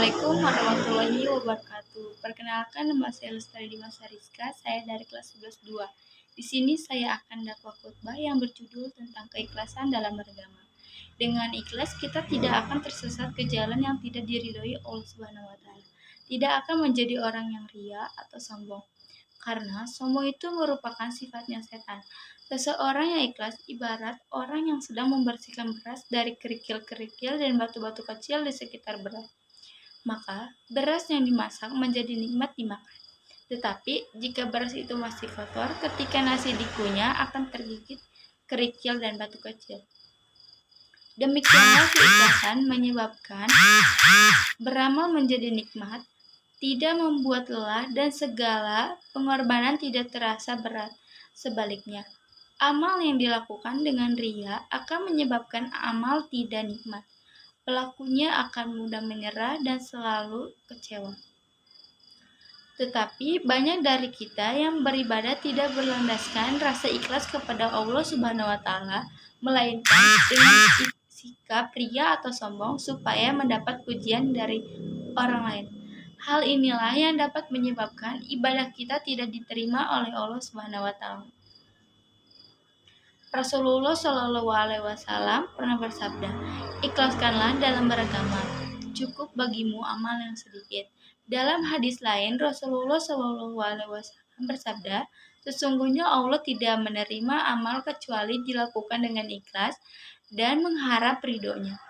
Assalamualaikum warahmatullahi wabarakatuh. Perkenalkan, nama saya Lestari Dimas Rizka, saya dari kelas 11-2. Di sini saya akan dakwah khutbah yang berjudul tentang keikhlasan dalam beragama. Dengan ikhlas kita tidak akan tersesat ke jalan yang tidak diridhoi Allah Subhanahu wa taala. Tidak akan menjadi orang yang ria atau sombong. Karena sombong itu merupakan sifatnya setan. Seseorang yang ikhlas ibarat orang yang sedang membersihkan beras dari kerikil-kerikil dan batu-batu kecil di sekitar beras. Maka beras yang dimasak menjadi nikmat dimakan. Tetapi jika beras itu masih kotor, ketika nasi dikunyah akan tergigit kerikil dan batu kecil. Demikianlah keikhlasan menyebabkan beramal menjadi nikmat, tidak membuat lelah, dan segala pengorbanan tidak terasa berat. Sebaliknya, amal yang dilakukan dengan ria akan menyebabkan amal tidak nikmat. Pelakunya akan mudah menyerah dan selalu kecewa. Tetapi banyak dari kita yang beribadah tidak berlandaskan rasa ikhlas kepada Allah Subhanahu wa taala, melainkan dengan sikap ria atau sombong supaya mendapat pujian dari orang lain. Hal inilah yang dapat menyebabkan ibadah kita tidak diterima oleh Allah Subhanahu wa taala. Rasulullah Shallallahu alaihi wasallam pernah bersabda, "Ikhlaskanlah dalam beragama, cukup bagimu amal yang sedikit." Dalam hadis lain, Rasulullah Shallallahu alaihi wasallam bersabda, "Sesungguhnya Allah tidak menerima amal kecuali dilakukan dengan ikhlas dan mengharap ridhonya."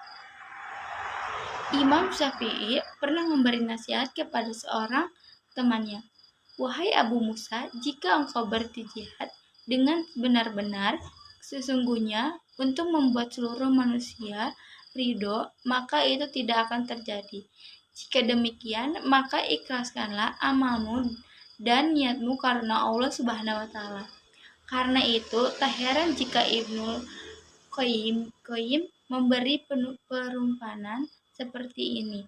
Imam Syafi'i pernah memberi nasihat kepada seorang temannya, "Wahai Abu Musa, jika engkau berjihad dengan benar-benar, sesungguhnya untuk membuat seluruh manusia ridho, maka itu tidak akan terjadi. Jika demikian, maka ikhlaskanlah amalmu dan niatmu karena Allah Subhanahu wa taala." Karena itu, tak heran jika Ibnu Qayyim memberi perumpamaan seperti ini.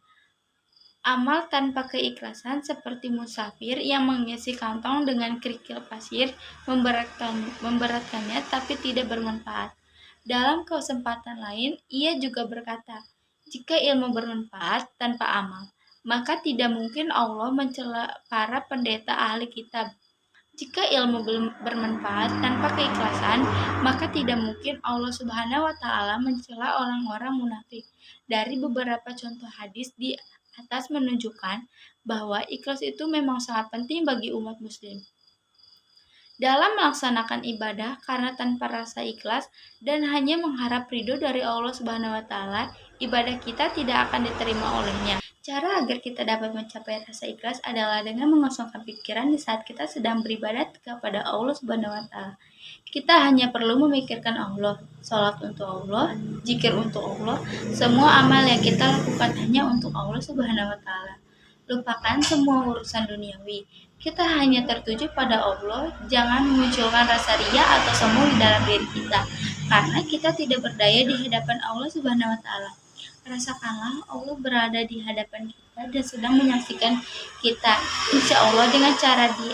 Amal tanpa keikhlasan seperti musafir yang mengisi kantong dengan kerikil pasir, memberatkannya tapi tidak bermanfaat. Dalam kesempatan lain, ia juga berkata, "Jika ilmu bermanfaat tanpa amal, maka tidak mungkin Allah mencela para pendeta ahli kitab. Jika ilmu bermanfaat tanpa keikhlasan, maka tidak mungkin Allah Subhanahu wa taala mencela orang-orang munafik." Dari beberapa contoh hadis di atas menunjukkan bahwa ikhlas itu memang sangat penting bagi umat muslim dalam melaksanakan ibadah, karena tanpa rasa ikhlas dan hanya mengharap ridho dari Allah Subhanahu wa taala, ibadah kita tidak akan diterima olehnya. Cara agar kita dapat mencapai rasa ikhlas adalah dengan mengosongkan pikiran di saat kita sedang beribadat kepada Allah Subhanahu wa taala. Kita hanya perlu memikirkan Allah, salat untuk Allah, zikir untuk Allah, semua amal yang kita lakukan hanya untuk Allah Subhanahu wa taala. Lupakan semua urusan duniawi. Kita hanya tertuju pada Allah, jangan memunculkan rasa ria atau sombong di dalam diri kita, karena kita tidak berdaya di hadapan Allah Subhanahu wa taala. Rasakanlah Allah berada di hadapan kita dan sedang menyaksikan kita. Insya Allah dengan cara di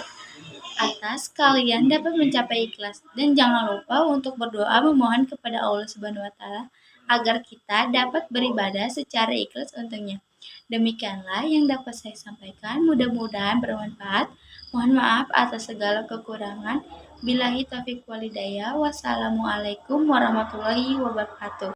atas kalian dapat mencapai ikhlas, dan jangan lupa untuk berdoa memohon kepada Allah Subhanahu wa taala agar kita dapat beribadah secara ikhlas untuknya. Demikianlah yang dapat saya sampaikan, mudah-mudahan bermanfaat. Mohon maaf atas segala kekurangan. Billahi taufiq wal hidayah. Wassalamualaikum warahmatullahi wabarakatuh.